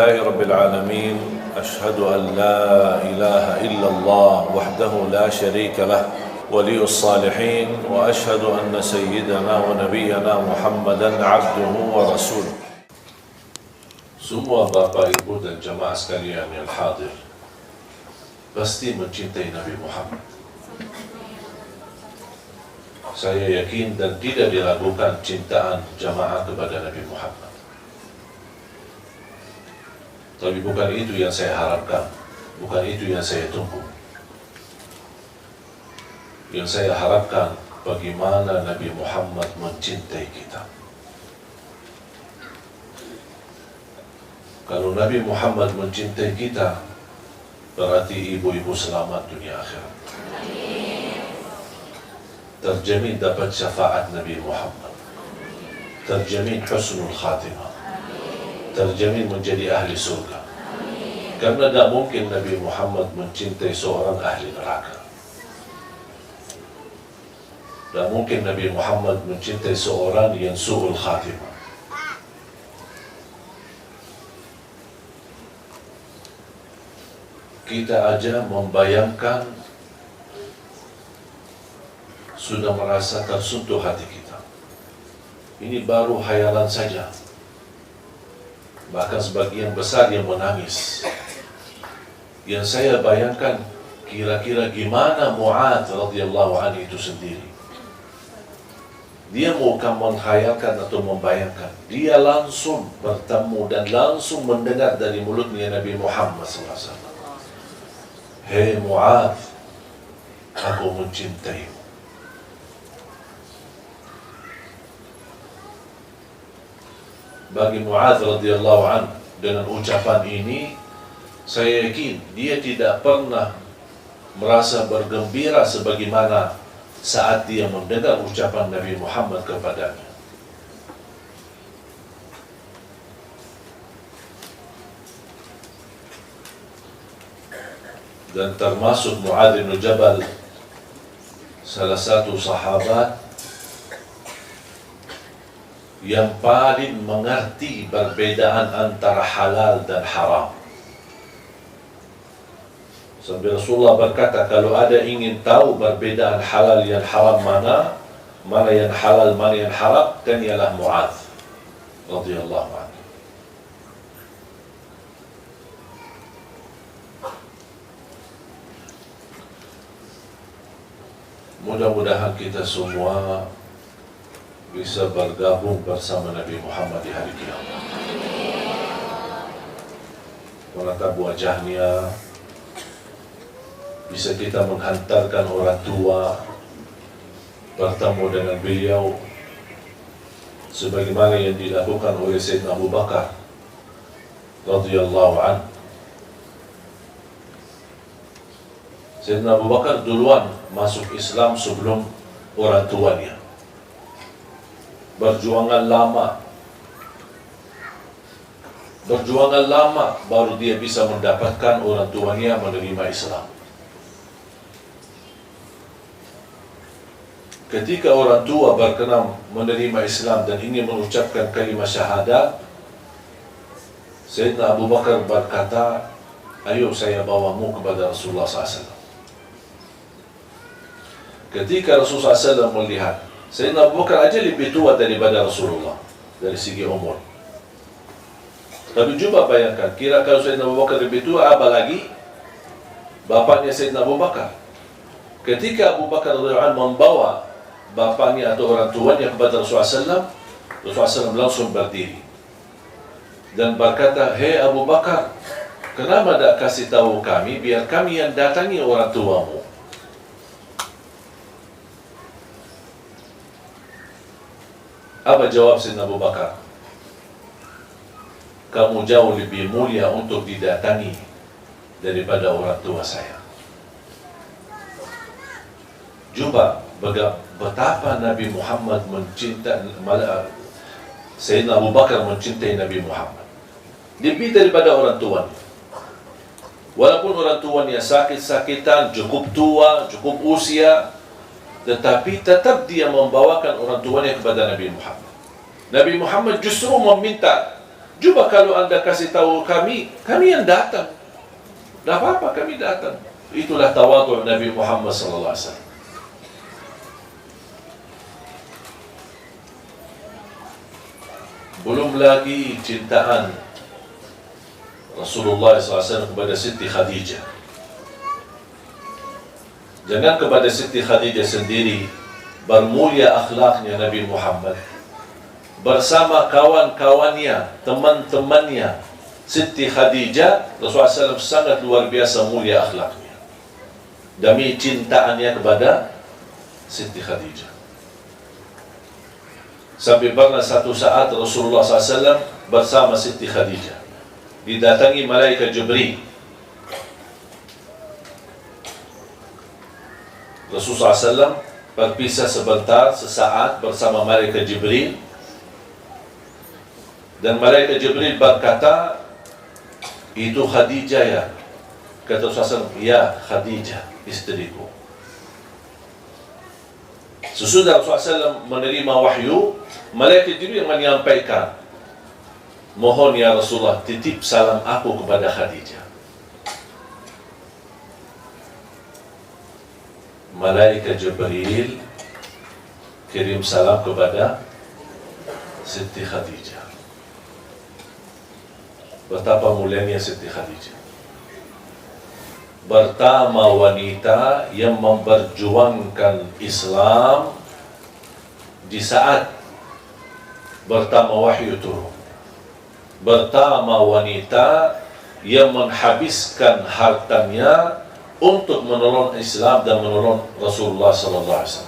لله رب العالمين أشهد أن لا إله إلا الله وحده لا شريك له ولي الصالحين وأشهد أن سيدنا ونبينا محمدا عبده ورسوله. Semua Bapak Ibu dan jamaah sekalian yang hadir pasti mencintai Nabi Muhammad. Saya yakin dan tidak diragukan cintaan jamaah kepada Nabi Muhammad. Tapi bukan itu yang saya harapkan, bukan itu yang saya tunggu. Yang saya harapkan bagaimana Nabi Muhammad mencintai kita. Kalau Nabi Muhammad mencintai kita, berarti ibu-ibu selamat dunia akhirat. Terjamin dapat syafaat Nabi Muhammad, terjamin husnul khatimah, terjamin menjadi ahli surga. Karena tidak mungkin Nabi Muhammad mencintai seorang ahli neraka. Tidak mungkin Nabi Muhammad mencintai seorang yang su'ul khatimah. Kita aja membayangkan sudah merasa tersentuh hati kita. Ini baru hayalan saja. Bahkan sebagian besar yang menangis. Yang saya bayangkan kira-kira gimana Mu'adz radhiyallahu anhu itu sendiri. Dia bukan menghayalkan atau membayangkan. Dia langsung bertemu dan langsung mendengar dari mulutnya Nabi Muhammad SAW. Hei Mu'adz, aku mencintaimu. Bagi Mu'adz radhiyallahu anhu, dengan ucapan ini, saya yakin dia tidak pernah merasa bergembira sebagaimana saat dia mendengar ucapan Nabi Muhammad kepadanya. Dan termasuk Mu'adz bin Jabal, salah satu sahabat yang paling mengerti perbedaan antara halal dan haram. Sampai Rasulullah berkata, kalau ada ingin tahu perbedaan halal yang haram mana yang halal, mana yang haram, kan ialah Mu'adz radhiyallahu anhu. Mudah-mudahan kita semua bisa bergabung bersama Nabi Muhammad di hari kiamat. Menatap wajahnya, bisa kita menghantarkan orang tua bertemu dengan beliau sebagaimana yang dilakukan oleh Sayyidina Abu Bakar radhiyallahu anhu. Sayyidina Abu Bakar duluan masuk Islam sebelum orang tuanya. Berjuangan lama baru dia bisa mendapatkan orang tuanya menerima Islam. Ketika orang tua berkenan menerima Islam dan ingin mengucapkan kalimat syahadat, Sayyidina Abu Bakar berkata, ayo saya bawamu kepada Rasulullah SAW. Ketika Rasulullah SAW melihat Sayyidina Abu Bakar aja lebih tua daripada Rasulullah dari segi umur. Tapi coba bayangkan, kira kalau Sayyidina Abu Bakar lebih tua, apalagi bapaknya Sayyidina Abu Bakar. Ketika Abu Bakar radhiyallahu anhu membawa bapaknya atau orang tuanya kepada Rasulullah SAW, Rasulullah SAW langsung berdiri dan berkata, hei Abu Bakar, kenapa tak kasih tahu kami biar kami yang datangi orang tuamu? Apa jawab Sayyidina Abu Bakar? Kamu jauh lebih mulia untuk didatangi daripada orang tua saya. Coba betapa Nabi Muhammad mencintai, Sayyidina Abu Bakar mencintai Nabi Muhammad lebih daripada orang tuanya. Walaupun orang tuanya sakit-sakitan, cukup tua, cukup usia, tetapi tetap dia membawakan orang tuanya kepada Nabi Muhammad. Nabi Muhammad justru meminta Coba kalau Anda kasih tahu kami yang datang. Tidak apa-apa, kami datang. Itulah tawadhu Nabi Muhammad SAW. Belum lagi cintaan Rasulullah SAW kepada Siti Khadijah. Jangan kepada Siti Khadijah sendiri, bermulia akhlaknya Nabi Muhammad. Bersama kawan-kawannya, teman-temannya, Siti Khadijah, Rasulullah SAW sangat luar biasa mulia akhlaknya. Demi cintaannya kepada Siti Khadijah. Sampai pernah satu saat Rasulullah SAW bersama Siti Khadijah didatangi malaikat Jibril. Rasulullah SAW berpisah sebentar, sesaat bersama malaikat Jibril. Dan malaikat Jibril berkata, itu Khadijah ya? Kata Rasulullah SAW, ya Khadijah, istriku. Sesudah Rasulullah SAW menerima wahyu, malaikat Jibril menyampaikan, mohon ya Rasulullah, titip salam aku kepada Khadijah. Malaikat Jibril kirim salam kepada Siti Khadijah. Betapa mulianya Siti Khadijah. Pertama wanita yang memperjuangkan Islam di saat pertama wahyu turun. Pertama wanita yang menghabiskan hartanya untuk menolong Islam dan menolong Rasulullah SAW.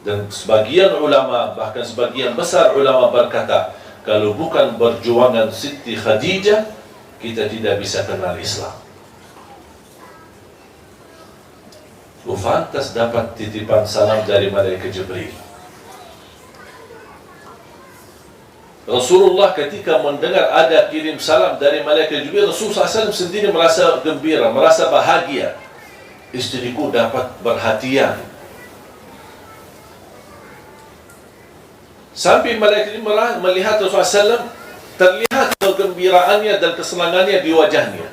Dan sebagian ulama, bahkan sebagian besar ulama berkata, kalau bukan perjuangan Siti Khadijah, kita tidak bisa kenal Islam. Fantas dapat titipan salam dari malaikat Jibril. Rasulullah ketika mendengar ada kirim salam dari malaikat Jibril, Rasulullah SAW sendiri merasa gembira, merasa bahagia. Istriku dapat perhatian. Sampai malaikat Jibril melihat Rasulullah SAW, terlihat kegembiraannya dan kesenangannya di wajahnya.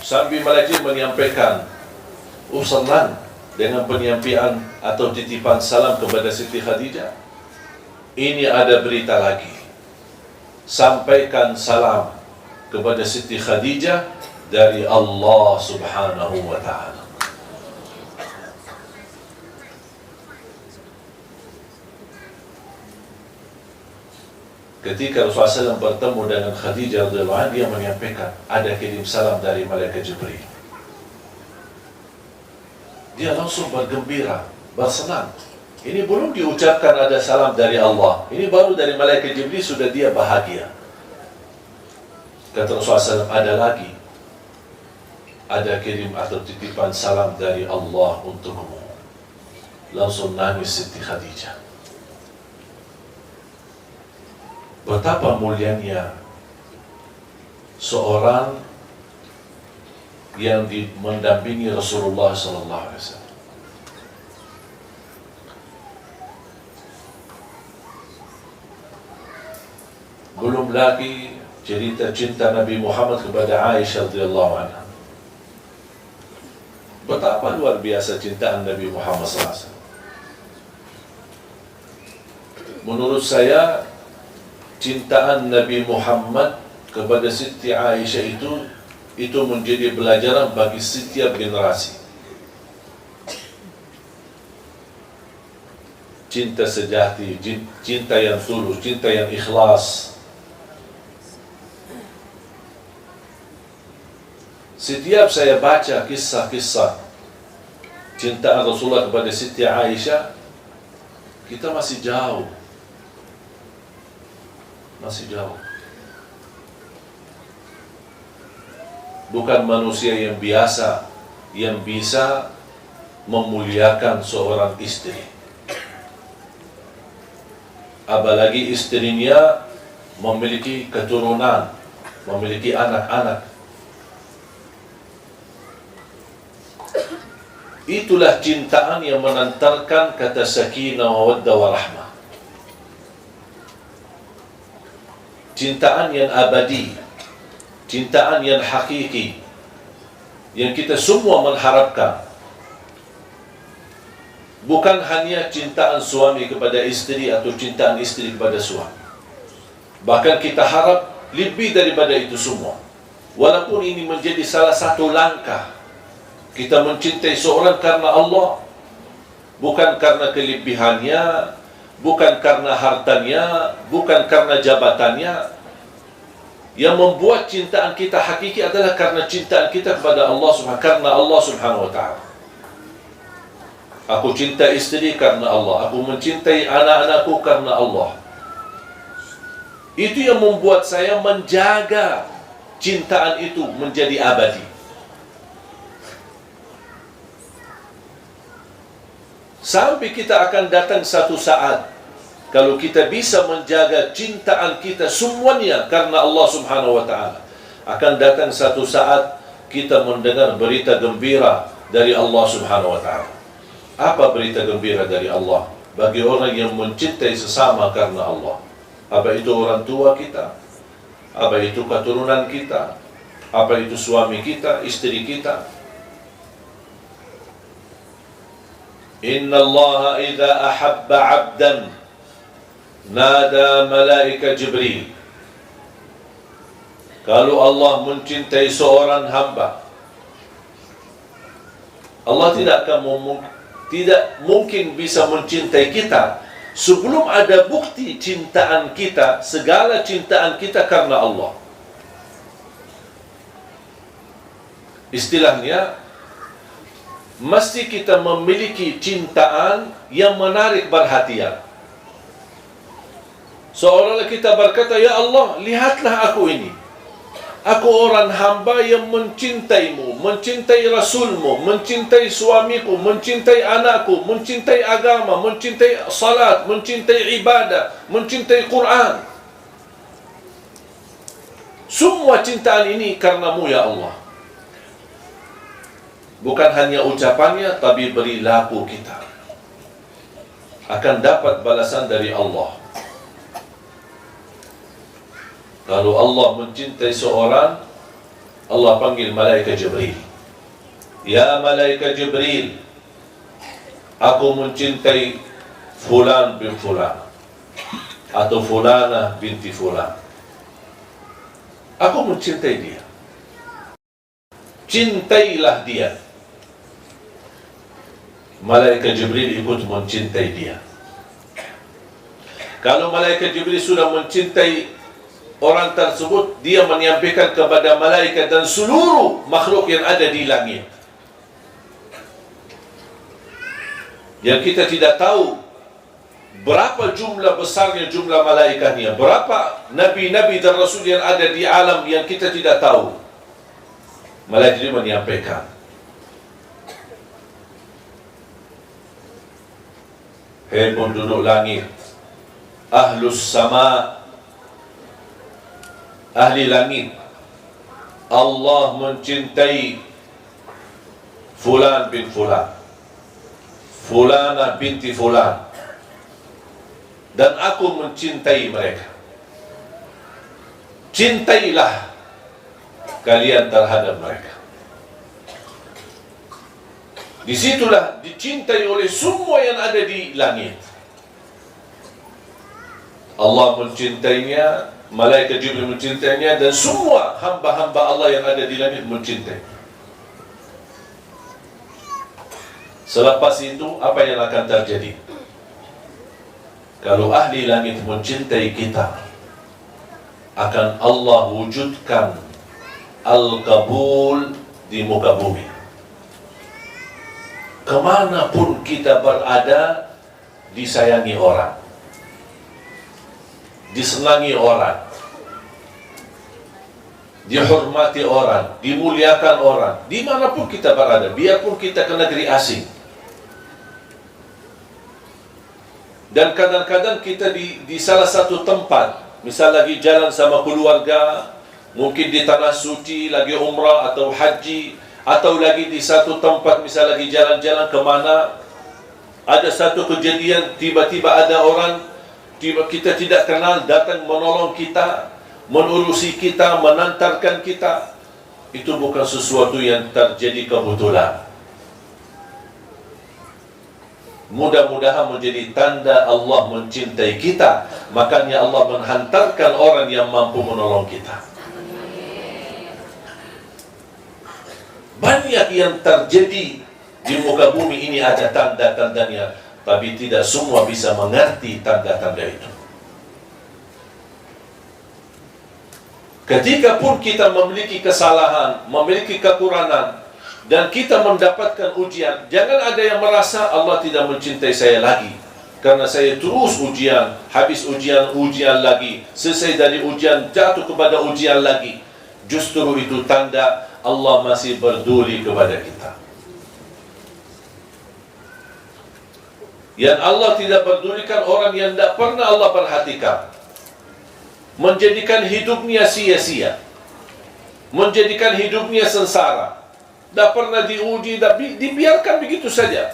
Sampai malaikat Jibril menyampaikan, senang dengan penyampaian atau titipan salam kepada Siti Khadijah. Ini ada berita lagi. Sampaikan salam kepada Siti Khadijah dari Allah Subhanahu wa ta'ala. Ketika Rasulullah SAW bertemu dengan Khadijah radhiyallahu anha, dia menyampaikan ada kirim salam dari malaikat Jibril. Dia langsung bergembira, bersenang. Ini belum diucapkan ada salam dari Allah. Ini baru dari malaikat Jibril sudah dia bahagia. Kata Rasulullah SAW, ada lagi. Ada kirim atau titipan salam dari Allah untukmu. Langsung nangis Siti Khadijah. Betapa mulianya seorang yang mendampingi Rasulullah SAW. Belum lagi cerita cinta Nabi Muhammad kepada Aisyah radhiyallahu anha. Betapa luar biasa cintaan Nabi Muhammad SAW. Menurut saya, cintaan Nabi Muhammad kepada Siti Aisyah itu menjadi pelajaran bagi setiap generasi. Cinta sejati, cinta yang tulus, cinta yang ikhlas. Setiap saya baca kisah-kisah cintaan Rasulullah kepada Siti Aisyah, kita masih jauh. Masih jauh. Bukan manusia yang biasa yang bisa memuliakan seorang istri. Apalagi istrinya memiliki keturunan, memiliki anak-anak. Itulah cintaan yang menantarkan kata sakinah, mawaddah, warahmah. cintaan yang abadi, cintaan yang hakiki, yang kita semua mengharapkan. Bukan hanya cintaan suami kepada isteri atau cintaan isteri kepada suami. Bahkan kita harap lebih daripada itu semua. Walaupun ini menjadi salah satu langkah kita mencintai seorang karena Allah, bukan karena kelebihannya, bukan karena hartanya, bukan karena jabatannya. Yang membuat cintaan kita hakiki adalah karena cintaan kita kepada Allah Subhanahu wa ta'ala. Aku cinta istri karena Allah, aku mencintai anak-anakku karena Allah. Itu yang membuat saya menjaga cintaan itu menjadi abadi. Sampai kita akan datang satu saat, kalau kita bisa menjaga cintaan kita semuanya karena Allah Subhanahu wa ta'ala, akan datang satu saat kita mendengar berita gembira dari Allah Subhanahu wa ta'ala. Apa berita gembira dari Allah bagi orang yang mencintai sesama karena Allah? Apa itu orang tua kita? Apa itu keturunan kita? Apa itu suami kita, istri kita? Inna Allah idza ahabba 'abdan nada malaika Jibril. Kalau Allah mencintai seorang hamba, Allah tidak mungkin bisa mencintai kita sebelum ada bukti cintaan kita, segala cintaan kita karena Allah. Istilahnya, mesti kita memiliki cintaan yang menarik perhatian. Seolah-olah kita berkata, ya Allah, lihatlah aku ini. Aku orang hamba yang mencintaimu, mencintai Rasulmu, mencintai suamiku, mencintai anakku, mencintai agama, mencintai salat, mencintai ibadah, mencintai Quran. Semua cintaan ini karenamu ya Allah. Bukan hanya ucapannya, tapi perilaku kita akan dapat balasan dari Allah. Kalau Allah mencintai seorang, Allah panggil malaikat Jibril. Ya malaikat Jibril, aku mencintai fulan bin fulan, atau fulana binti fulan. Aku mencintai dia. Cintailah dia. Malaikat Jibril ikut mencintai dia. Kalau malaikat Jibril sudah mencintai orang tersebut, dia menyampaikan kepada malaikat dan seluruh makhluk yang ada di langit. Yang kita tidak tahu berapa jumlah besarnya jumlah malaikatnya, berapa nabi-nabi dan rasul yang ada di alam yang kita tidak tahu. Malaikat ini menyampaikan, hei penduduk langit, ahlus sama, ahli langit, Allah mencintai fulan bin fulan, fulana binti fulan, dan aku mencintai mereka. Cintailah kalian terhadap mereka. Disitulah dicintai oleh semua yang ada di langit. Allah mencintainya, malaikat Jibril mencintainya, dan semua hamba-hamba Allah yang ada di langit mencintai. Selepas itu, apa yang akan terjadi? Kalau ahli langit mencintai kita, akan Allah wujudkan al-qabul di muka bumi. Kemanapun kita berada, disayangi orang, disenangi orang, dihormati orang, dimuliakan orang, dimanapun kita berada, biarpun kita ke negeri asing. Dan kadang-kadang kita di salah satu tempat, misal lagi jalan sama keluarga, mungkin di tanah suci, lagi umrah atau haji, atau lagi di satu tempat, misal lagi jalan-jalan kemana, ada satu kejadian, tiba-tiba ada orang kita tidak kenal datang menolong kita, menurusi kita, menantarkan kita. Itu bukan sesuatu yang terjadi kebetulan. Mudah-mudahan menjadi tanda Allah mencintai kita. Makanya Allah menghantarkan orang yang mampu menolong kita. Banyak yang terjadi di muka bumi ini, ada tanda-tandanya, tapi tidak semua bisa mengerti tanda-tanda itu. Ketika pun kita memiliki kesalahan, memiliki kekurangan, dan kita mendapatkan ujian, jangan ada yang merasa Allah tidak mencintai saya lagi karena saya terus ujian, habis ujian, ujian lagi, selesai dari ujian, jatuh kepada ujian lagi. Justru itu tanda Allah masih peduli kepada kita. Yang Allah tidak pedulikan orang yang tidak pernah Allah perhatikan, menjadikan hidupnya sia-sia, menjadikan hidupnya sengsara, tidak pernah diuji, dibiarkan begitu saja.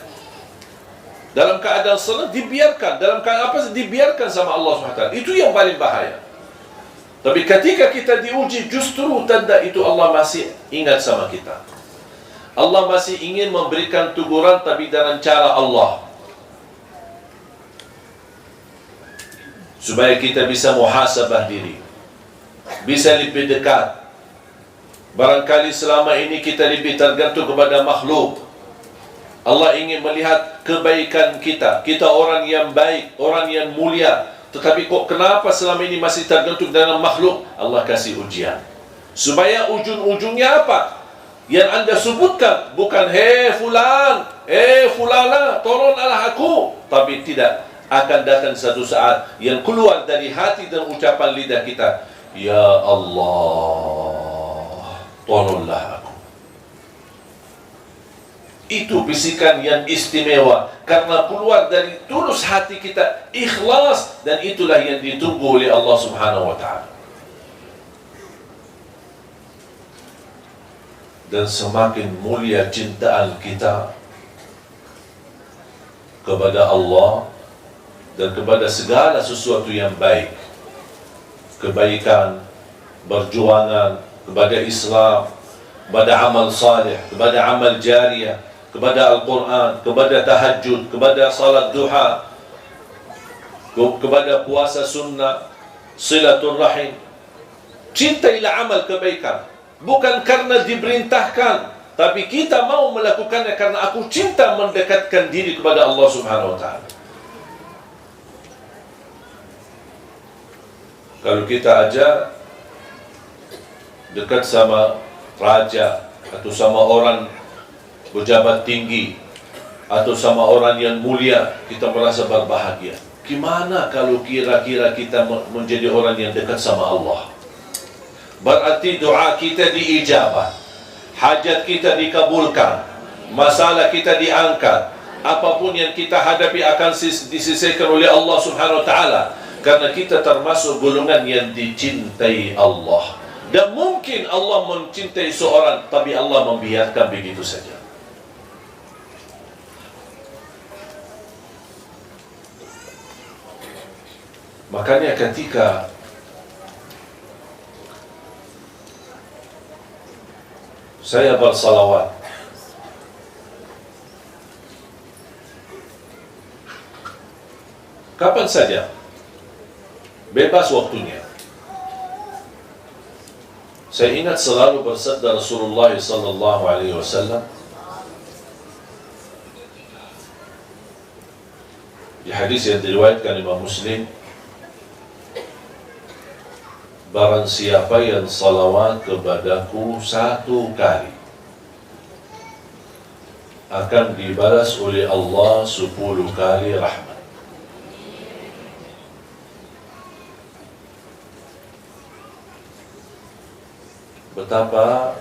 Dalam keadaan senang dibiarkan, dalam keadaan apa dibiarkan sama Allah SWT. Itu yang paling bahaya. Tapi ketika kita diuji, justru tanda itu Allah masih ingat sama kita. Allah masih ingin memberikan teguran, tapi dengan cara Allah, supaya kita bisa muhasabah diri, bisa lebih dekat. Barangkali selama ini kita lebih tergantung kepada makhluk. Allah ingin melihat kebaikan kita. Kita orang yang baik, orang yang mulia, tetapi kok kenapa selama ini masih tergantung dengan makhluk? Allah kasih ujian supaya ujung-ujungnya apa? Yang anda sebutkan bukan hei fulan, hei fulana, tolonglah aku, tapi tidak. Akan datang satu saat yang keluar dari hati dan ucapan lidah kita, ya Allah, tolonglah aku. Itu bisikan yang istimewa karena keluar dari tulus hati kita, ikhlas, dan itulah yang ditunggu oleh Allah Subhanahu wa ta'ala. Dan semakin mulia cintaan kita kepada Allah dan kepada segala sesuatu yang baik, kebaikan, perjuangan kepada Islam, kepada amal salih, kepada amal jariyah, kepada Al-Quran, kepada tahajud, kepada salat duha, kepada puasa sunnah, silatul rahim. Cintailah amal kebaikan, bukan karena diperintahkan, tapi kita mau melakukannya karena aku cinta mendekatkan diri kepada Allah Subhanahu wa ta'ala. Kalau kita aja dekat sama raja atau sama orang pejabat tinggi atau sama orang yang mulia, kita merasa berbahagia. Gimana kalau kira-kira kita menjadi orang yang dekat sama Allah? Berarti doa kita diijabah, hajat kita dikabulkan, masalah kita diangkat, apapun yang kita hadapi akan diselesaikan oleh Allah Subhanahu wa ta'ala, karena kita termasuk golongan yang dicintai Allah. Dan mungkin Allah mencintai seorang, tapi Allah membiarkan begitu saja. Makanya ketika saya bersalawat, kapan saja, bebas waktunya. Saya ingat selalu bersabda Rasulullah sallallahu alaihi wasallam di hadis yang diriwayatkan Imam Muslim, barang siapa yang salawat kepadaku 1 kali, akan dibalas oleh Allah 10 kali rahmat. Betapa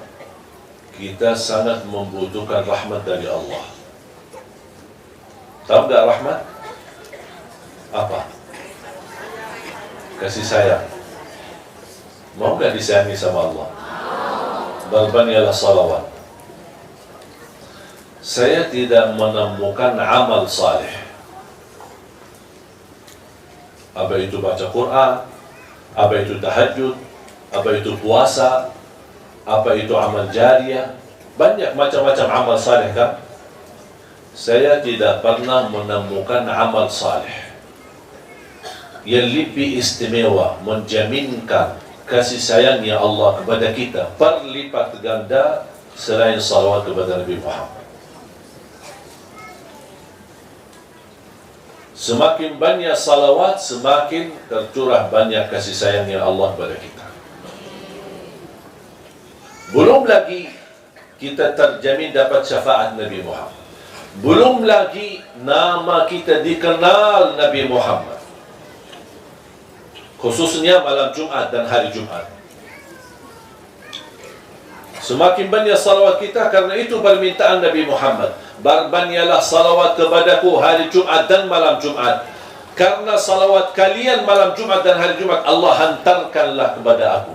kita sangat membutuhkan rahmat dari Allah. Tahu gak rahmat? Apa? Kasih sayang. Mau gak disayangi sama Allah? Balbanialah salawat. Saya tidak menemukan amal saleh, apa itu baca Quran, apa itu tahajud, apa itu puasa, apa itu amal jariah, banyak macam-macam amal saleh kan. Saya tidak pernah menemukan amal saleh yang lebih istimewa menjaminkan kasih sayangnya Allah kepada kita berlipat ganda selain salawat kepada Nabi Muhammad. Semakin banyak salawat, semakin tercurah banyak kasih sayangnya Allah kepada kita. Belum lagi kita terjamin dapat syafaat Nabi Muhammad. Belum lagi nama kita dikenal Nabi Muhammad, khususnya malam Jumat dan hari Jumat. Semakin banyak salawat kita, karena itu permintaan Nabi Muhammad, berbanyalah salawat kepadaku hari Jumat dan malam Jumat, karena salawat kalian malam Jumat dan hari Jumat Allah hantarkanlah kepada aku.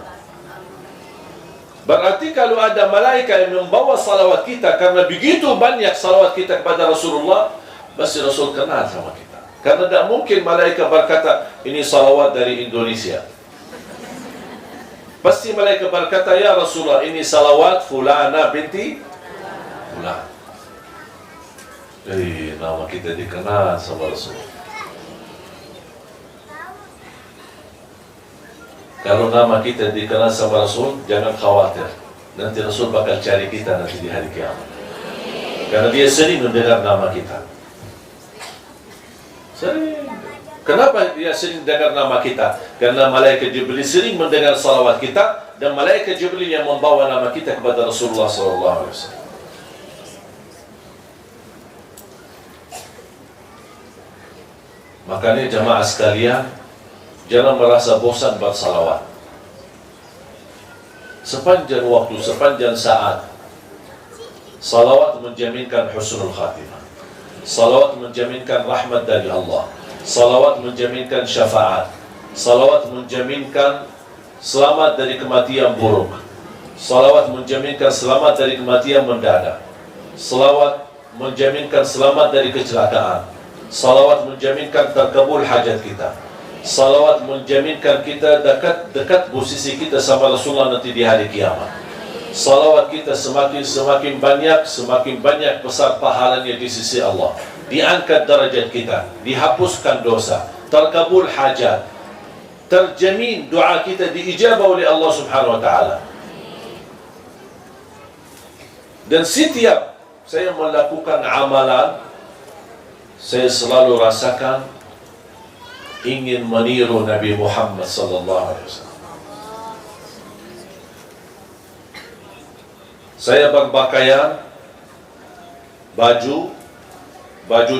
Berarti kalau ada malaikat yang membawa salawat kita, karena begitu banyak salawat kita kepada Rasulullah, pasti Rasul kenal sama kita. Karena tidak mungkin malaikat berkata, ini salawat dari Indonesia. Pasti malaikat berkata, ya Rasulullah, ini salawat fulana binti fulan. Jadi nama kita dikenal sama Rasulullah. Kalau nama kita dikenal sama Rasul, jangan khawatir. Nanti Rasul bakal cari kita nanti di hari kiamat. Karena dia sering mendengar nama kita. Sering. Kenapa dia sering dengar nama kita? Karena malaikat Jibril sering mendengar salawat kita, dan malaikat Jibril yang membawa nama kita kepada Rasulullah SAW. Makanya jamaah sekalian, jangan merasa bosan bersalawat. Sepanjang waktu, sepanjang saat, salawat menjaminkan husnul khatimah. Salawat menjaminkan rahmat dari Allah. Salawat menjaminkan syafaat. Salawat menjaminkan selamat dari kematian buruk. Salawat menjaminkan selamat dari kematian mendadak. Salawat menjaminkan selamat dari kecelakaan. Salawat menjaminkan terkabul hajat kita. Salawat menjaminkan kita dekat posisi kita sama Rasulullah nanti di hari kiamat. Salawat kita semakin banyak besar pahalanya di sisi Allah. Diangkat derajat kita, dihapuskan dosa, terkabul hajat, terjamin doa kita diijabah oleh Allah Subhanahu wa taala. Dan setiap saya melakukan amalan, saya selalu rasakan ingin meniru Nabi Muhammad sallallahu alaihi wasallam. Saya berpakaian baju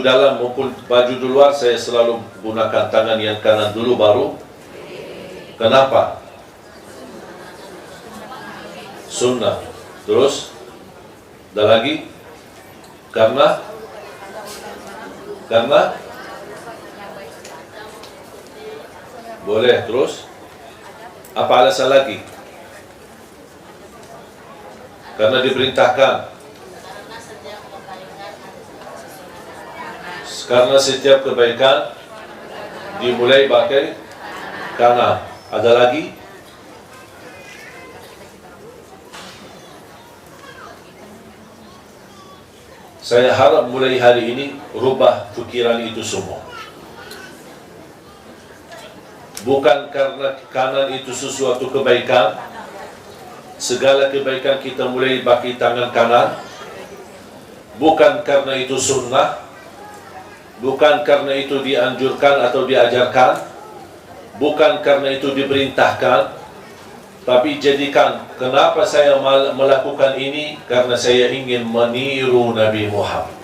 dalam maupun baju di luar, saya selalu gunakan tangan yang kanan dulu baru. Kenapa? Sunnah. Terus ada lagi? Karena boleh. Terus apa alasan lagi? Karena diperintahkan. Karena setiap kebaikan dimulai pakai kanan. Ada lagi? Saya harap mulai hari ini rubah pikiran itu semua. Bukan karena kanan itu sesuatu kebaikan, segala kebaikan kita mulai pakai tangan kanan. Bukan karena itu sunnah, bukan karena itu dianjurkan atau diajarkan, bukan karena itu diperintahkan, tapi jadikan kenapa saya melakukan ini, karena saya ingin meniru Nabi Muhammad.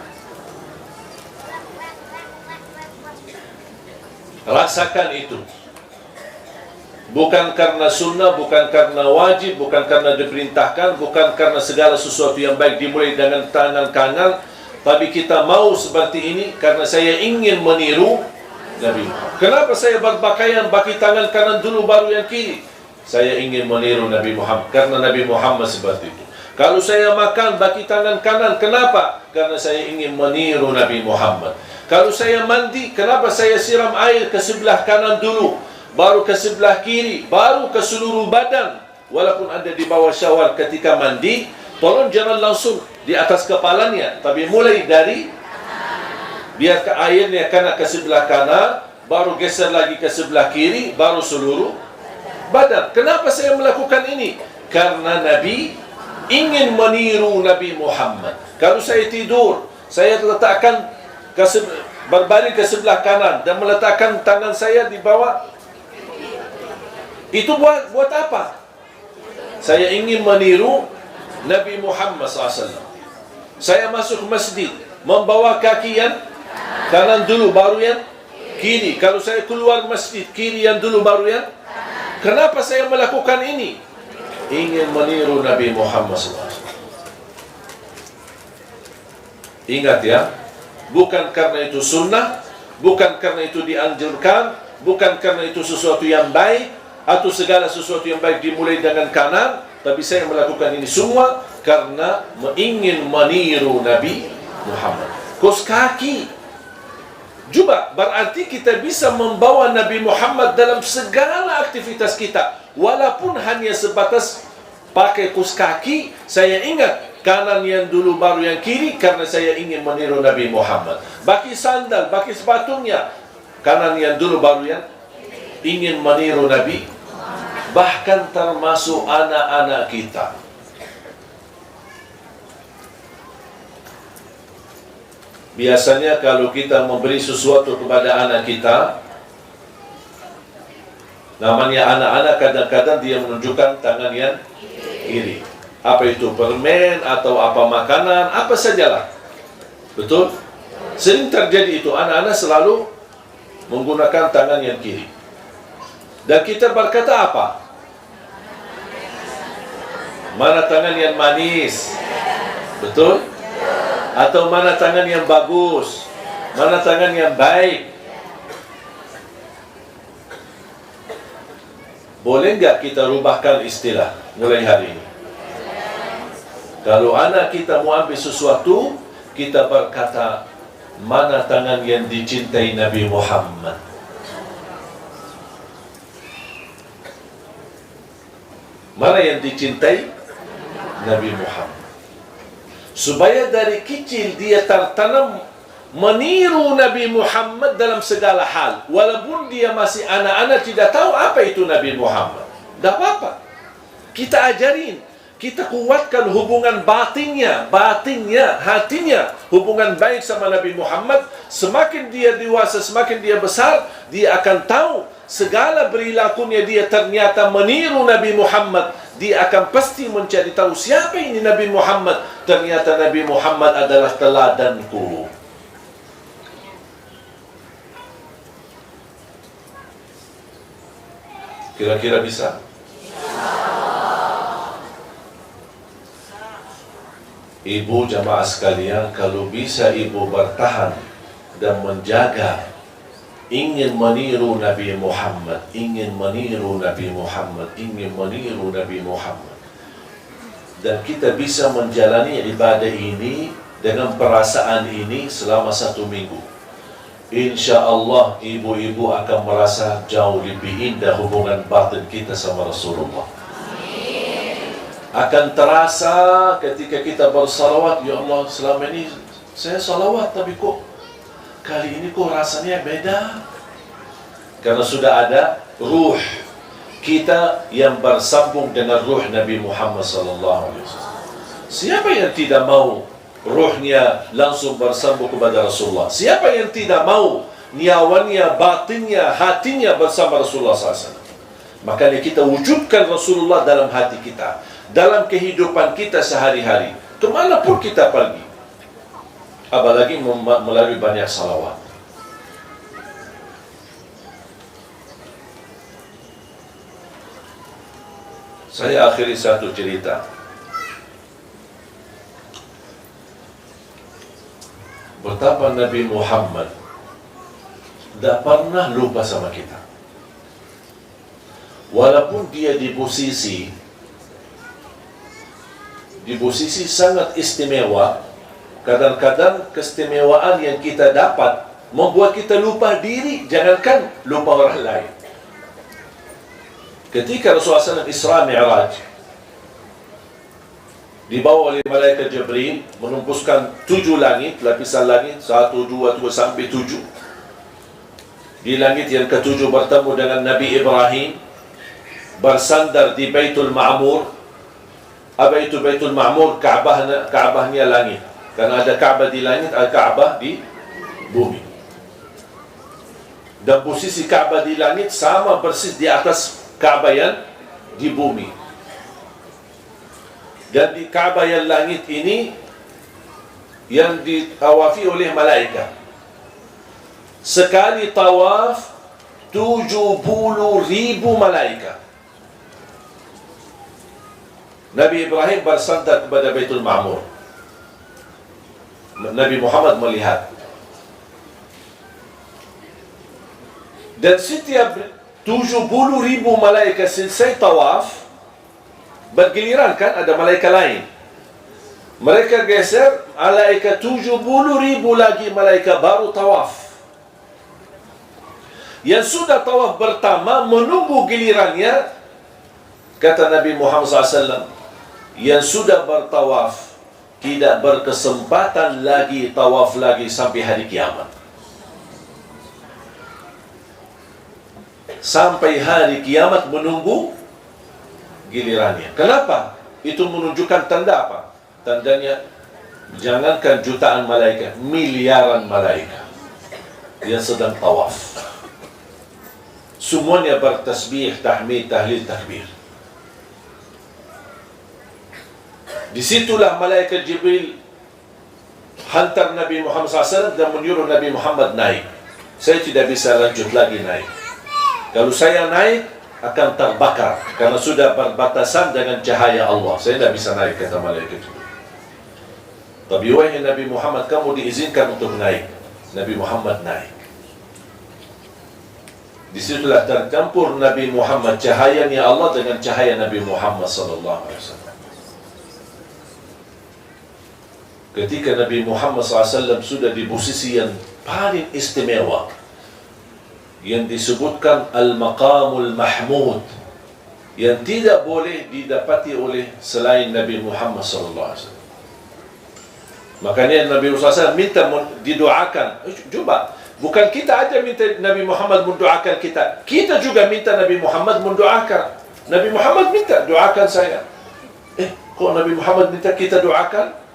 Rasakan itu. Bukan karena sunnah, bukan karena wajib, bukan karena diperintahkan, bukan karena segala sesuatu yang baik dimulai dengan tangan kanan, tapi kita mau seperti ini karena saya ingin meniru Nabi Muhammad. Kenapa saya berpakaian pakai tangan kanan dulu baru yang kiri? Saya ingin meniru Nabi Muhammad, karena Nabi Muhammad seperti itu. Kalau saya makan pakai tangan kanan, kenapa? Karena saya ingin meniru Nabi Muhammad. Kalau saya mandi, kenapa saya siram air ke sebelah kanan dulu, baru ke sebelah kiri, baru ke seluruh badan? walaupun Anda di bawah shower ketika mandi, tolong jangan langsung di atas kepalanya, tapi mulai dari biar ke airnya kena ke sebelah kanan, baru geser lagi ke sebelah kiri, baru seluruh badan. Kenapa saya melakukan ini? Karena Nabi ingin meniru Nabi Muhammad. Kalau saya tidur, saya letakkan berbaring ke sebelah kanan dan meletakkan tangan saya di bawah. Itu buat apa? Saya ingin meniru Nabi Muhammad SAW. Saya masuk masjid, membawa kaki yang kanan dulu, baru yang kiri. Kalau saya keluar masjid, kiri yang dulu, baru yang. Kenapa saya melakukan ini? Ingin meniru Nabi Muhammad SAW. Ingat ya, bukan karena itu sunnah, bukan karena itu dianjurkan, bukan karena itu sesuatu yang baik, atau segala sesuatu yang baik dimulai dengan kanan, tapi saya melakukan ini semua karena ingin meniru Nabi Muhammad. Kos kaki juga berarti kita bisa membawa Nabi Muhammad dalam segala aktivitas kita, walaupun hanya sebatas pakai kos kaki. Saya ingat kanan yang dulu baru yang kiri, karena saya ingin meniru Nabi Muhammad. Pakai sandal, pakai sepatunya, kanan yang dulu baru yang ingin meniru Nabi. Bahkan termasuk anak-anak kita. Biasanya kalau kita memberi sesuatu kepada anak kita, namanya anak-anak, kadang-kadang dia menunjukkan tangan yang kiri. Apa itu, permen atau apa makanan, apa sajalah. Betul? Sering terjadi itu, anak-anak selalu menggunakan tangan yang kiri. Dan kita berkata apa? Mana tangan yang manis? Betul? Atau mana tangan yang bagus? Mana tangan yang baik? Boleh nggak kita rubahkan istilah mulai hari ini? Kalau anak kita mau ambil sesuatu, kita berkata, mana tangan yang dicintai Nabi Muhammad? Mana yang dicintai Nabi Muhammad? Supaya dari kecil dia tertanam meniru Nabi Muhammad dalam segala hal. Walaupun dia masih anak-anak tidak tahu apa itu Nabi Muhammad, tidak apa-apa. Kita ajarin, kita kuatkan hubungan batinnya, hatinya, hubungan baik sama Nabi Muhammad. Semakin dia dewasa, semakin dia besar, dia akan tahu segala perilakunya dia ternyata meniru Nabi Muhammad. Dia akan pasti mencari tahu siapa ini Nabi Muhammad. Ternyata Nabi Muhammad adalah teladanku. Kira-kira bisa? Ibu jamaah sekalian, kalau bisa ibu bertahan dan menjaga, ingin meniru Nabi Muhammad, ingin meniru Nabi Muhammad, ingin meniru Nabi Muhammad, dan kita bisa menjalani ibadah ini dengan perasaan ini selama 1 minggu, insya Allah ibu-ibu akan merasa jauh lebih indah hubungan batin kita sama Rasulullah. Akan terasa ketika kita bersalawat, ya Allah, selama ini saya salawat, tapi kok kali ini kok rasanya beda. Karena sudah ada ruh kita yang bersambung dengan ruh Nabi Muhammad SAW. Siapa yang tidak mau ruhnya langsung bersambung kepada Rasulullah? Siapa yang tidak mau nyawanya, batinnya, hatinya bersama Rasulullah SAW? Makanya kita wujudkan Rasulullah dalam hati kita, dalam kehidupan kita sehari-hari, kemanapun kita pergi. Apalagi melalui banyak salawat. Saya akhiri satu cerita. Betapa Nabi Muhammad tidak pernah lupa sama kita. Walaupun dia di posisi sangat istimewa, kadang-kadang keistimewaan yang kita dapat membuat kita lupa diri, jangankan lupa orang lain. Ketika Rasulullah SAW Isra Mi'raj, dibawa oleh malaikat Jibril, menembuskan 7 langit, lapisan langit, 1, 2, 3 sampai 7. Di langit yang ke-7 bertemu dengan Nabi Ibrahim, bersandar di Baitul Ma'mur. Apa itu Baitul Ma'mur? Kaabahnya langit. Karena ada Kaabah di langit, ada Kaabah di bumi. Dan posisi Kaabah di langit sama persis di atas Kaabah yang di bumi. Dan di Kaabah yang langit ini yang ditawafi oleh malaikat. Sekali tawaf 70,000 malaikat. Nabi Ibrahim bersandar kepada Baitul Ma'mur. Nabi Muhammad melihat. Dan setiap 70,000 malaikat selesai tawaf, bergiliran kan, ada malaikat lain. Mereka geser, malaikat 70,000 lagi malaikat baru tawaf. Yang sudah tawaf pertama menunggu gilirannya, kata Nabi Muhammad SAW, yang sudah bertawaf tidak berkesempatan lagi tawaf lagi sampai hari kiamat. Sampai hari kiamat menunggu gilirannya. Kenapa? Itu menunjukkan tanda apa? Tandanya, jangankan jutaan malaikat, miliaran malaikat yang sedang tawaf. Semuanya bertasbih, tahmid, tahlil, takbir. Disitulah malaikat Jibril hantar Nabi Muhammad SAW dan menyuruh Nabi Muhammad naik. Saya tidak bisa lanjut lagi naik. Kalau saya naik akan terbakar karena sudah berbatasan dengan cahaya Allah. Saya tidak bisa naik, kata malaikat itu. Tapi wahai Nabi Muhammad, kamu diizinkan untuk naik. Nabi Muhammad naik. Disitulah tercampur Nabi Muhammad, cahayanya Allah dengan cahaya Nabi Muhammad SAW. Ketika Nabi Muhammad SAW sudah di posisi yang paling istimewa, yang disebutkan Al-Maqamul Mahmud, yang tidak boleh didapati oleh selain Nabi Muhammad SAW. Makanya Nabi Muhammad SAW minta didoakan. Coba, bukan kita aja minta Nabi Muhammad mendoakan kita, kita juga minta Nabi Muhammad mendoakan. Nabi Muhammad minta, doakan saya. Kok Nabi Muhammad minta kita doakan?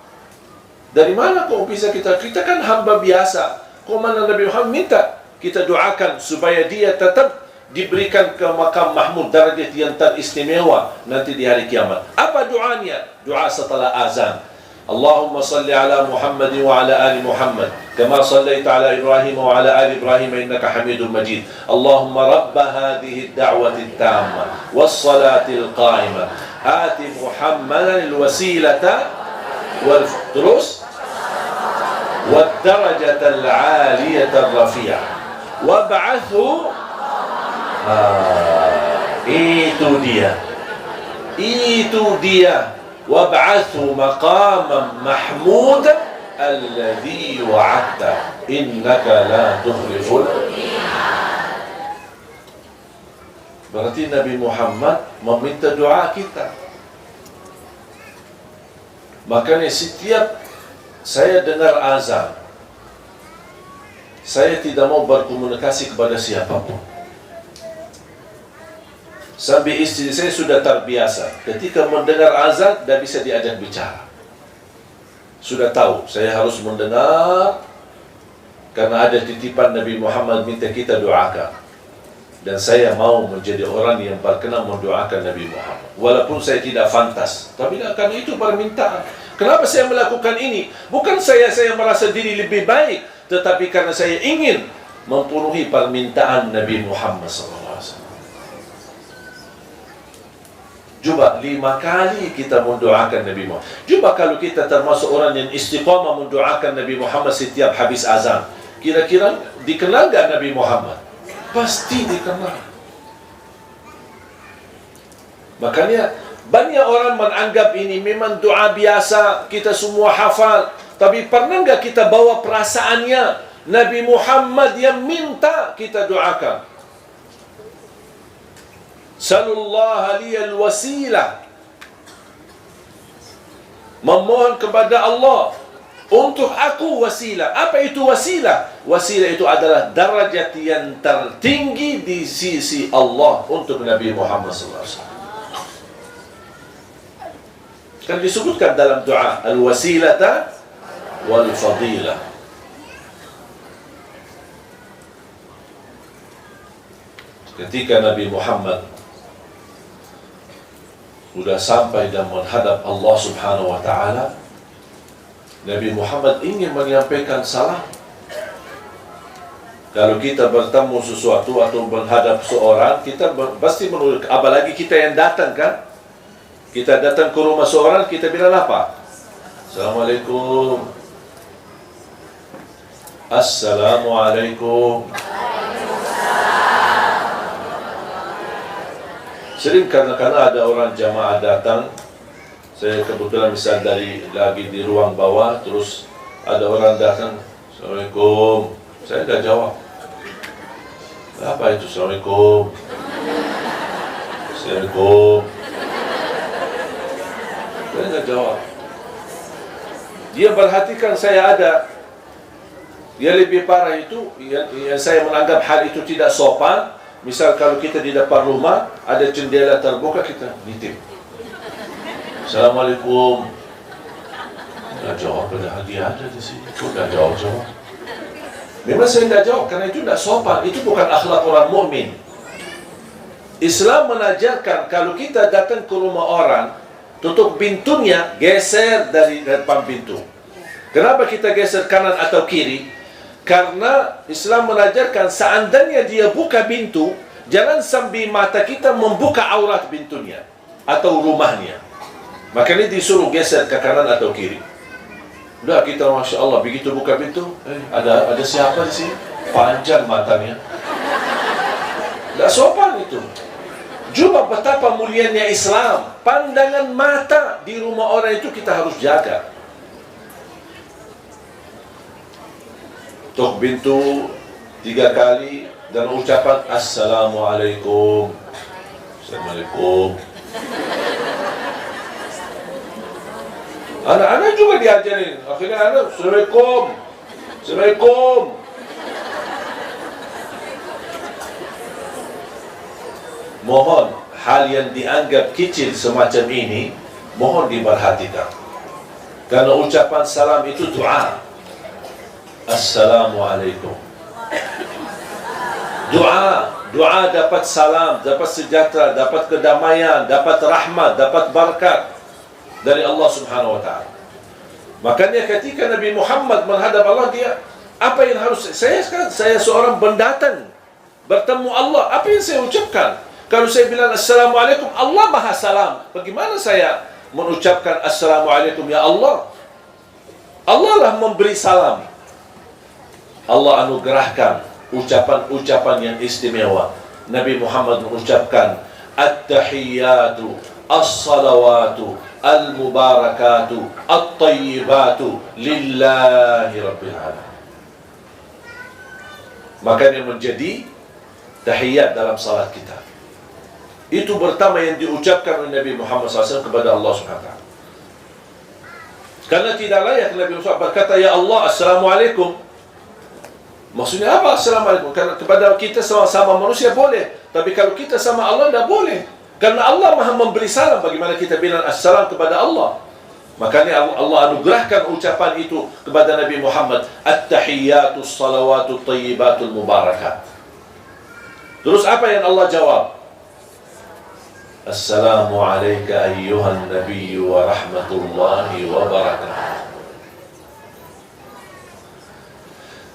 Dari mana kok bisa kita? Kita kan hamba biasa. Kok mana Nabi Muhammad minta kita doakan supaya dia tetap diberikan ke makam mahmud, darajat yang teristimewa nanti di hari kiamat. Apa doanya? Doa setelah azan. Allahumma salli ala Muhammad wa ala ali Muhammad kama sallaita ala Ibrahim wa ala ali Ibrahim innaka Hamidum Majid. Allahumma rabba hadhihi ad-da'wati at-tamma was-salati al-qa'imah ati Muhammadan al-wasilata wal-terus wad-darajata al-'aliyata ar-rafi'ah wab'athu. Itu dia wab'athu maqaman mahmudan alladhi wa'adta innaka la tukhliful. Berarti Nabi Muhammad meminta doa kita. Makanya setiap saya dengar azan, saya tidak mau berkomunikasi kepada siapapun. Sampai istri saya sudah terbiasa, ketika mendengar azan, tidak bisa diajak bicara. Sudah tahu, saya harus mendengar, karena ada titipan Nabi Muhammad minta kita doakan. Dan saya mau menjadi orang yang berkenan mendoakan Nabi Muhammad. Walaupun saya tidak fantas, tapi karena itu permintaan. Kenapa saya melakukan ini? Bukan saya merasa diri lebih baik, tetapi karena saya ingin memenuhi permintaan Nabi Muhammad SAW. Coba 5 kali kita mendoakan Nabi Muhammad. Coba kalau kita termasuk orang yang istiqamah mendoakan Nabi Muhammad setiap habis azan, kira-kira dikenal gak Nabi Muhammad? Pasti dikenal. Makanya banyak orang menganggap ini memang doa biasa, kita semua hafal. Tapi pernah gak kita bawa perasaannya Nabi Muhammad yang minta kita doakan? Salullah liyal wasilah. Memohon kepada Allah untuk aku wasilah. Apa itu wasilah? Wasilah itu adalah darajat yang tertinggi di sisi Allah untuk Nabi Muhammad SAW. Kan disebutkan dalam doa al-wasilata wal fadilah. Ketika Nabi Muhammad sudah sampai dan menghadap Allah Subhanahu wa ta'ala, Nabi Muhammad ingin menyampaikan salam. Kalau kita bertemu sesuatu atau menghadap seorang, kita pasti menurut, apalagi kita yang datang kan. Kita datang ke rumah seorang, kita bilang apa? Assalamualaikum. Assalamualaikum. Sering kadang-kadang ada orang jamaah datang. Saya kebetulan misal lagi di ruang bawah, terus ada orang datang, Assalamualaikum. Saya dah jawab. Apa itu Assalamualaikum? Assalamualaikum. Saya dah jawab. Dia perhatikan saya ada. Yang lebih parah itu, yang saya menganggap hal itu tidak sopan. Misal kalau kita di depan rumah, ada jendela terbuka, kita nitip. Assalamualaikum. Dah jawab, padahal dia ada di sini. Dah jawab. Memang saya tidak jawab, karena itu tidak sopan. Itu bukan akhlak orang mukmin. Islam mengajarkan kalau kita datang ke rumah orang, tutup pintunya, geser dari depan pintu. Kenapa kita geser kanan atau kiri? Karena Islam mengajarkan seandainya dia buka pintu, jangan sambil mata kita membuka aurat pintunya atau rumahnya. Makanya disuruh geser ke kanan atau kiri. Udah kita Masya Allah begitu buka pintu, ada siapa di sini? Panjang matanya. Tidak sopan itu. Juga betapa mulianya Islam. Pandangan mata di rumah orang itu kita harus jaga. Tok pintu 3 kali dan ucapan Assalamualaikum. Assalamualaikum. Anak-anak juga diajarin. Akhirnya anak Assalamualaikum. Assalamualaikum. Mohon hal yang dianggap kecil semacam ini mohon diperhatikan. Karena ucapan salam itu doa. Assalamualaikum. Doa dapat salam, dapat sejahtera, dapat kedamaian, dapat rahmat, dapat berkat dari Allah Subhanahu wa ta'ala. Makanya ketika Nabi Muhammad menghadap Allah, dia apa yang harus saya seorang pendatang bertemu Allah, apa yang saya ucapkan? Kalau saya bilang Assalamualaikum, Allah Maha Salam. Bagaimana saya mengucapkan Assalamualaikum ya Allah? Allah lah memberi salam. Allah anugerahkan ucapan-ucapan yang istimewa. Nabi Muhammad mengucapkan At-tahiyyatu, As-salawatu, Al-mubarakatu, At-tayyibatu Lillahi Rabbil Alamin. Makanya menjadi tahiyat dalam salat kita. Itu pertama yang diucapkan oleh Nabi Muhammad SAW kepada Allah SWT. Karena tidak layak Nabi Muhammad berkata, Ya Allah, Assalamualaikum. Maksudnya apa Assalamualaikum? Karena kepada kita sama-sama manusia boleh, tapi kalau kita sama Allah tidak boleh. Karena Allah Maha memberi salam. Bagaimana kita bilang assalam kepada Allah? Makanya Allah anugerahkan ucapan itu kepada Nabi Muhammad. At-tahiyyatu, salawatu, tayyibatul mubarakat. Terus apa yang Allah jawab? Assalamu alayka ayyuhan nabiyyu wa rahmatullahi wa barakatuh.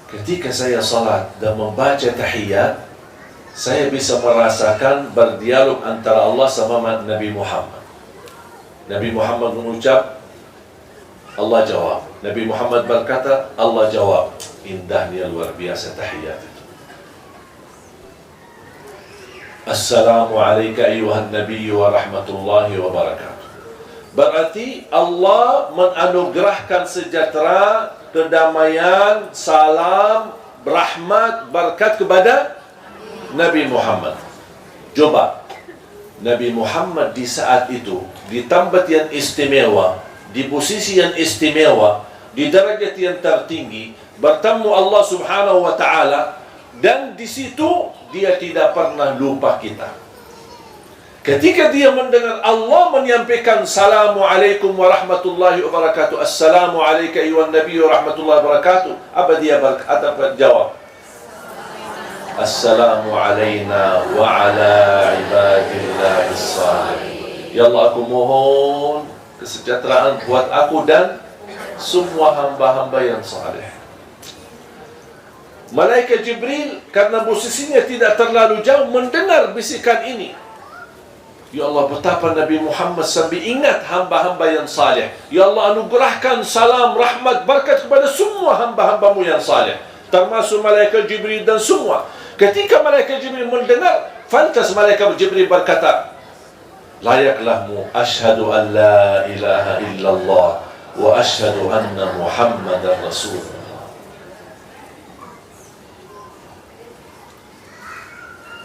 Ketika saya salat dan membaca tahiyat, saya bisa merasakan berdialog antara Allah sama Nabi Muhammad. Nabi Muhammad mengucap, Allah jawab. Nabi Muhammad berkata, Allah jawab. Indahnya luar biasa tahiyat itu. Assalamu alayka ayyuhan nabiyyu wa rahmatullahi wa barakatuh. Berarti Allah menganugerahkan sejahtera, kedamaian, salam, rahmat, berkat kepada Nabi Muhammad. Coba, Nabi Muhammad di saat itu, di tempat yang istimewa, di posisi yang istimewa, di derajat yang tertinggi, bertemu Allah Subhanahu wa Ta'ala, dan di situ dia tidak pernah lupa kita. Ketika dia mendengar Allah menyampaikan Assalamualaikum warahmatullahi wabarakatuh, Assalamu alayka ayyuhan nabiy warahmatullahi wabarakatuh, apa dia jawab? Assalamu alayna wa ala ibadillahis salihin. Ya Allah, aku mohon kesejahteraan buat aku dan semua hamba-hamba yang saleh. Malaikat Jibril karena posisinya tidak terlalu jauh mendengar bisikan ini. Ya Allah, betapa Nabi Muhammad sampai ingat hamba-hamba yang saleh. Ya Allah, anugerahkan salam, rahmat, berkat kepada semua hamba-hambamu yang saleh, termasuk malaikat Jibril dan semua. Ketika malaikat Jibril mendengar, fantas malaikat Jibril berkata, layaklah asyhadu an la ilaha illallah wa asyhadu anna Muhammadar Rasulullah.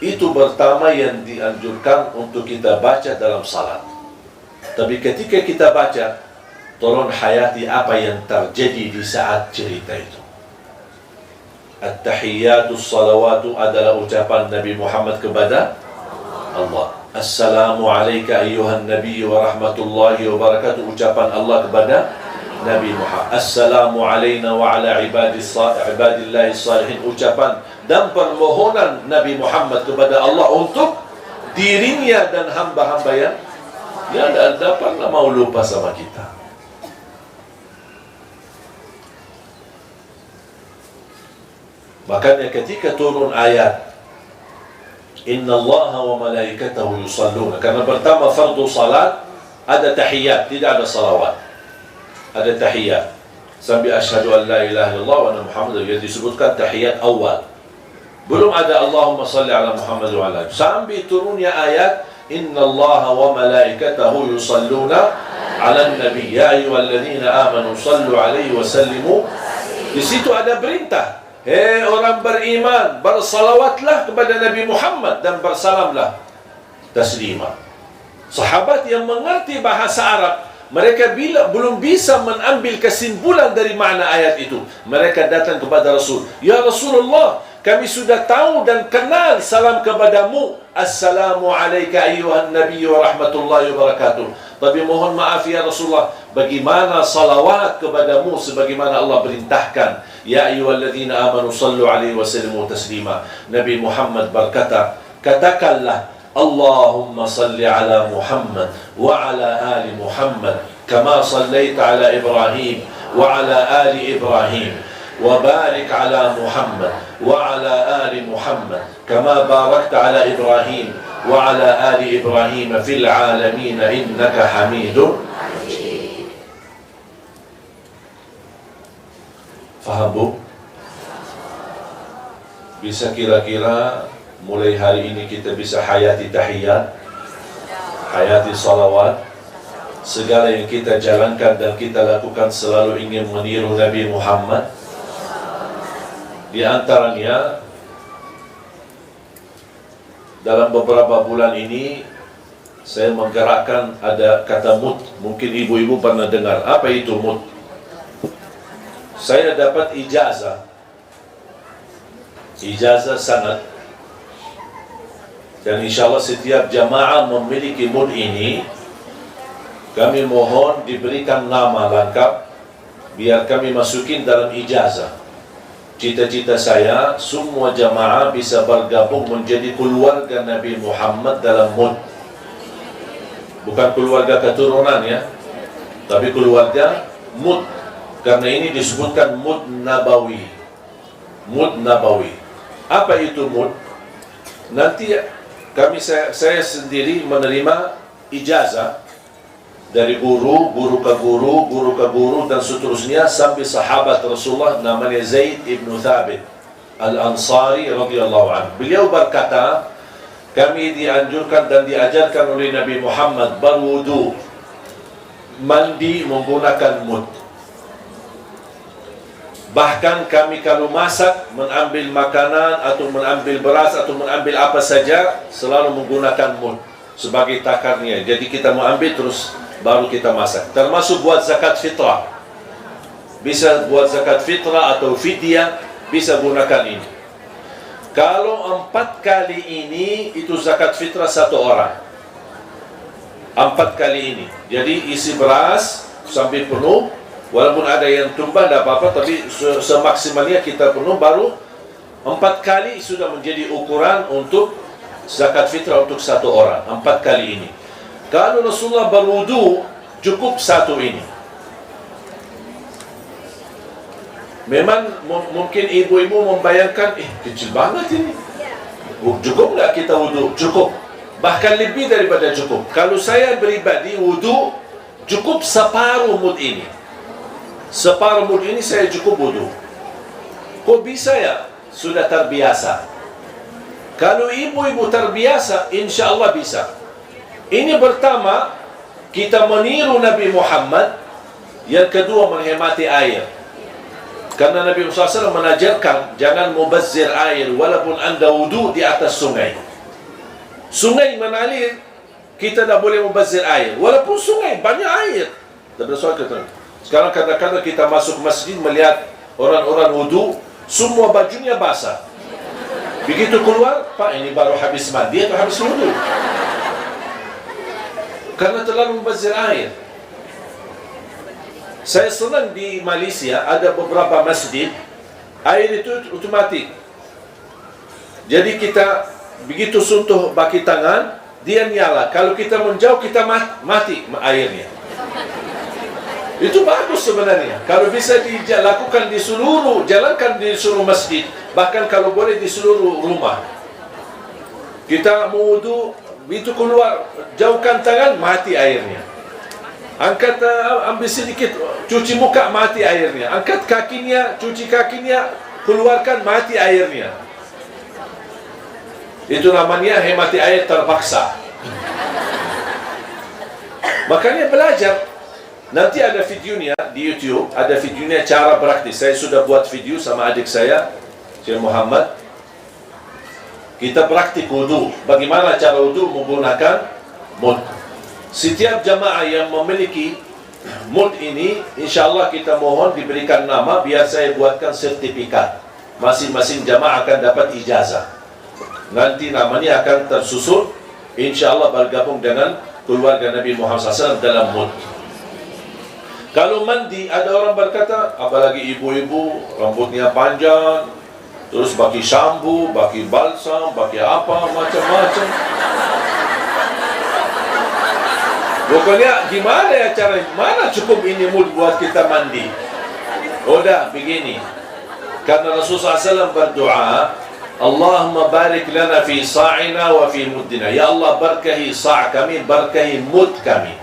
Itu pertama yang dianjurkan untuk kita baca dalam salat. Tapi ketika kita baca, tolong hayati apa yang terjadi di saat cerita itu. At-tahiyyatus salawatu adalah ucapan Nabi Muhammad kepada Allah. Assalamu alayka ayyuhan nabiy wa rahmatullahi wa barakatuh, ucapan Allah kepada Nabi Muhammad. Assalamu alayna wa ala ibadillahi salihin, ucapan dan permohonan Nabi Muhammad kepada Allah untuk dirinya dan hamba-hamba yang tidak pernah mau lupa sama kita. Makanya ketika turun ayat Inna Allah wa malaikatahu yusalluna, karena pertama fardu salat ada tahiyat, tidak ada salawat. Ada tahiyat sambil asyhadu an la ilaha illallah wa anna Muhammadar, yang disebutkan tahiyat awal. Belum ada Allahumma salli ala Muhammad wa ala. Sambil turunnya ayat Inna Allah wa malaikatahu yusalluna ala nabi ya ayyuhalladzina amanu sallu alaihi wa sallimu. Di situ ada perintah, hei orang beriman, bersalawatlah kepada Nabi Muhammad dan bersalamlah taslima. Sahabat yang mengerti bahasa Arab, mereka belum bisa mengambil kesimpulan dari makna ayat itu. Mereka datang kepada Rasul, ya Rasulullah, kami sudah tahu dan kenal salam kepadamu, Assalamu alayka ayyuhan nabiy wa rahmatullahi wa barakatuh. Tapi mohon maaf ya Rasulullah, bagaimana salawat kepadamu sebagaimana Allah perintahkan, ya ayyuhalladzina amanu sallu alaihi wa sallimu taslima. Nabi Muhammad berkata, katakanlah Allahumma salli ala Muhammad wa ala ali Muhammad kama sallaita ala Ibrahim wa ala ali Ibrahim وبارك على محمد وعلى آل محمد كما باركت على إبراهيم وعلى آل إبراهيم في العالمين إنك حميد مجيد. Faham Bu? Bisa kira-kira mulai hari ini kita bisa hayati tahiyat, hayati salawat. Segala yang kita jalankan dan kita lakukan selalu ingin meniru Nabi Muhammad. Di antaranya dalam beberapa bulan ini saya menggerakkan ada kata mut. Mungkin ibu-ibu pernah dengar. Apa itu mut? Saya dapat ijazah sanad, dan insya Allah setiap jamaah memiliki mut ini. Kami mohon diberikan nama lengkap biar kami masukin dalam ijazah. Cita-cita saya semua jamaah bisa bergabung menjadi keluarga Nabi Muhammad dalam mud. Bukan keluarga keturunan ya, tapi keluarga mud. Karena ini disebutkan mud nabawi. Mud nabawi. Apa itu mud? Nanti saya sendiri menerima ijazah dari guru ke guru dan seterusnya sampai sahabat Rasulullah namanya Zaid ibn Thabit Al-Ansari radhiyallahu anhu. Beliau berkata, kami dianjurkan dan diajarkan oleh Nabi Muhammad berwudu, mandi menggunakan mud. Bahkan kami kalau masak, mengambil makanan atau mengambil beras atau mengambil apa saja selalu menggunakan mud. sebagai takarnya. Jadi kita mau ambil terus baru kita masak. Termasuk buat zakat fitrah. Bisa buat zakat fitrah atau fidyah, bisa gunakan ini. Kalau 4 kali ini itu zakat fitrah 1 orang. 4 kali ini. Jadi isi beras sampai penuh. Walaupun ada yang tumpah tidak apa-apa, tapi semaksimalnya kita penuh, baru 4 kali sudah menjadi ukuran untuk zakat fitrah untuk 1 orang. 4 kali ini. Kalau Rasulullah berwudu, cukup 1 ini. Memang mungkin ibu-ibu membayangkan, kecil banget ini. Cukup nggak kita wudu? Cukup. Bahkan lebih daripada cukup. Kalau saya pribadi wudu, cukup separuh mud ini. Separuh mud ini saya cukup wudu. Kok bisa ya? Sudah terbiasa. Kalau ibu-ibu terbiasa, insya Allah bisa. Ini pertama, kita meniru Nabi Muhammad. Yang kedua, menghemati air. Karena Nabi Muhammad SAW menajarkan, jangan mubazzir air, walaupun anda wudu di atas sungai. Sungai mengalir, kita tak boleh mubazzir air. Walaupun sungai, banyak air. Sekarang kadang-kadang kita masuk masjid, melihat orang-orang wudu, semua bajunya basah. Begitu keluar, Pak, ini baru habis mandi atau habis wudu? Karena terlalu mubazzir air. Saya senang di Malaysia, ada beberapa masjid, air itu otomatis. Jadi kita begitu sentuh baki tangan, dia nyala. Kalau kita menjauh, kita mati airnya. Itu bagus sebenarnya. Kalau bisa dilakukan di seluruh, jalankan di seluruh masjid. Bahkan kalau boleh di seluruh rumah. Kita mau wudu, begitu keluar, jauhkan tangan, mati airnya. Angkat, ambil sedikit, cuci muka, mati airnya. Angkat kakinya, cuci kakinya, keluarkan, mati airnya. Itu namanya hemati air terpaksa. Makanya belajar. Nanti ada videonya di YouTube, ada videonya cara praktis. Saya sudah buat video sama adik saya, Syekh Muhammad. Kita praktik wudu. Bagaimana cara wudu menggunakan mud. Setiap jamaah yang memiliki mud ini, insya Allah kita mohon diberikan nama, biar saya buatkan sertifikat. Masing-masing jamaah akan dapat ijazah. Nanti namanya akan tersusun, insya Allah bergabung dengan keluarga Nabi Muhammad SAW dalam mud. Kalau mandi, ada orang berkata, apalagi ibu-ibu, rambutnya panjang, terus pakai shampoo, pakai balsam, pakai apa, macam-macam. Pokoknya gimana ya cara, mana cukup ini mud buat kita mandi? Udah, begini. Karena Rasulullah SAW berdoa, Allahumma barik lana fi sa'ina wa fi muddina. Ya Allah, berkahi sa' kami, berkahi mud kami.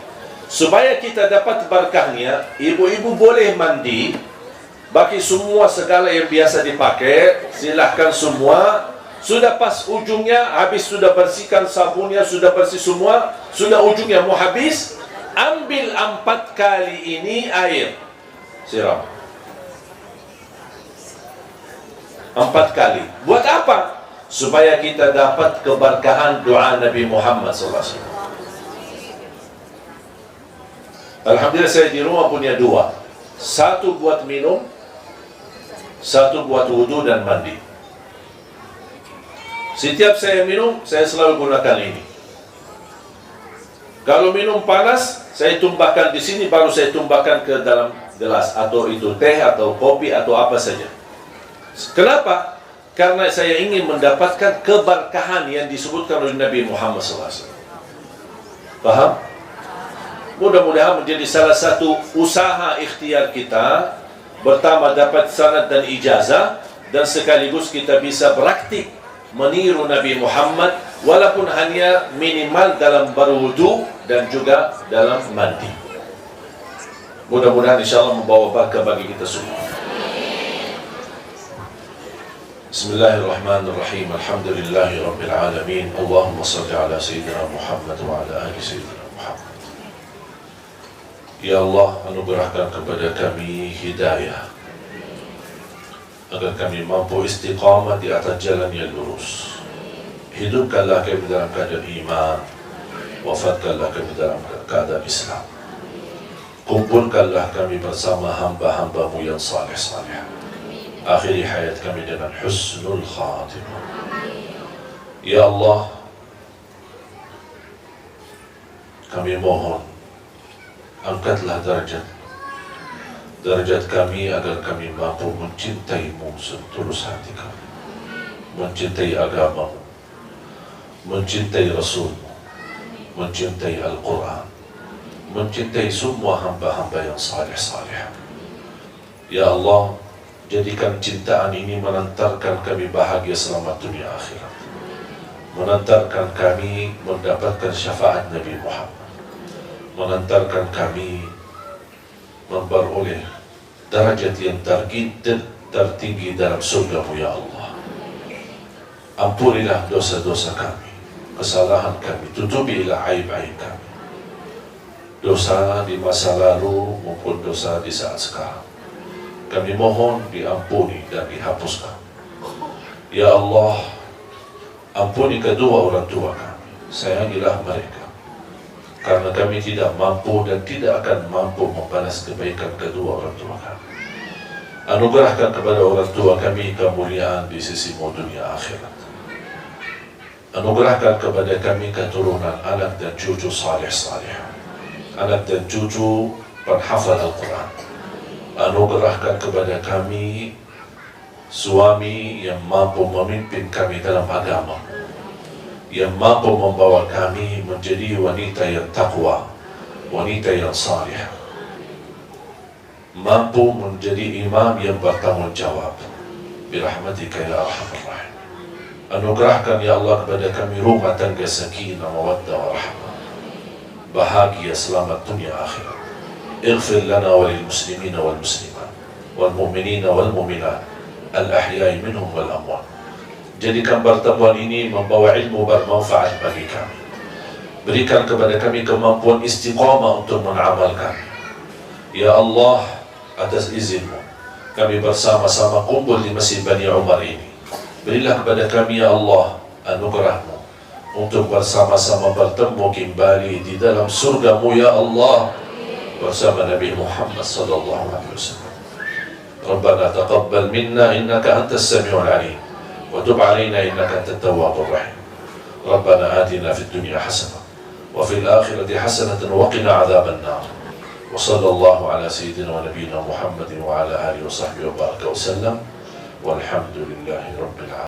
Supaya kita dapat berkahnya, ibu-ibu boleh mandi, bagi semua segala yang biasa dipakai, silahkan semua. Sudah pas ujungnya, habis sudah bersihkan sabunnya, sudah bersih semua, sudah ujungnya mau habis, ambil 4 kali ini air, siram. 4 kali. Buat apa? Supaya kita dapat keberkahan doa Nabi Muhammad SAW. Alhamdulillah saya di rumah punya 2. 1 buat minum, 1 buat wudu dan mandi. Setiap saya minum, saya selalu gunakan ini. Kalau minum panas, saya tumbahkan di sini, baru saya tumbahkan ke dalam gelas. Atau itu teh, atau kopi, atau apa saja. Kenapa? Karena saya ingin mendapatkan keberkahan yang disebutkan oleh Nabi Muhammad SAW. Paham? Mudah-mudahan menjadi salah satu usaha ikhtiar kita. Pertama, dapat sanad dan ijazah, dan sekaligus kita bisa praktik meniru Nabi Muhammad, walaupun hanya minimal dalam berwudu dan juga dalam mandi. Mudah-mudahan insyaAllah membawa berkah bagi kita semua. Bismillahirrahmanirrahim. Alhamdulillahi Rabbil Alamin. Allahumma salli ala Sayyidina Muhammad wa ala ali Sayyidina Muhammad. Ya Allah, anugerahkan kepada kami hidayah, agar kami mampu istiqamah di atas jalan yang lurus. Hidupkanlah kami dalam keadaan iman, wafatkanlah kami dalam keadaan Islam. Kumpulkanlah kami bersama hamba-hambamu yang saleh-saleh. Akhiri hayat kami dengan husnul khatimah. Ya Allah, kami mohon, angkatlah derajat kami agar kami mampu mencintaimu setulus hati kami, mencintai agamamu, mencintai Rasulmu, mencintai Al-Quran, mencintai semua hamba-hamba yang saleh-saleh. Ya Allah, jadikan cintaan ini mengantarkan kami bahagia selama dunia akhirat, mengantarkan kami mendapatkan syafaat Nabi Muhammad, mengantarkan kami memperoleh derajat yang tertinggi dalam surga-Mu ya Allah. Ampunilah dosa-dosa kami, kesalahan kami, tutupilah aib-aib kami, dosa di masa lalu maupun dosa di saat sekarang. Kami mohon diampuni dan dihapuskan. Ya Allah, ampuni kedua orang tua kami, sayangilah mereka, karena kami tidak mampu dan tidak akan mampu membalas kebaikan kedua orang tua kami. Anugerahkan kepada orang tua kami kemuliaan di sisimu dunia akhirat. Anugerahkan kepada kami keturunan anak dan cucu saleh-saleh, anak dan cucu penghafal Al-Quran. Anugerahkan kepada kami suami yang mampu memimpin kami dalam agama, yang mampu membawa kami menjadi wanita yang takwa, wanita yang salih, mampu menjadi imam yang bertanggung jawab. Birahmatika ya arhamar rahim. Anugerahkan ya Allah kepada kami rumah tangga sakinah, mawaddah, warahmah, bahagia selamat dunia akhirat. Ighfir lana walil muslimina wal muslimat wal mu'minina wal mu'minat al-ahya'i minhum wal amwat. Jadikan pertemuan ini membawa ilmu bermanfaat bagi kami. Berikan kepada kami kemampuan istiqamah untuk mengamalkan. Ya Allah, atas izin-Mu, kami bersama-sama kumpul di Masjid Bani Umar ini. Berilah kepada kami ya Allah anugerah-Mu untuk bersama-sama bertemu kembali di dalam surga-Mu ya Allah, bersama Nabi Muhammad sallallahu alaihi wasallam. Rabbana taqabbal minna innaka antas samiul alim wa tub alaina innaka antat tawwabur rahim. Rabbana atina fid dunya hasanah wa fil akhirati hasanah wa qina adzaban nar. Wa sallallahu ala sayyidina wa nabiyyina Muhammadin wa ala alihi wa sahbihi wa baraka wa sallam. Walhamdulillahi rabbil alamin.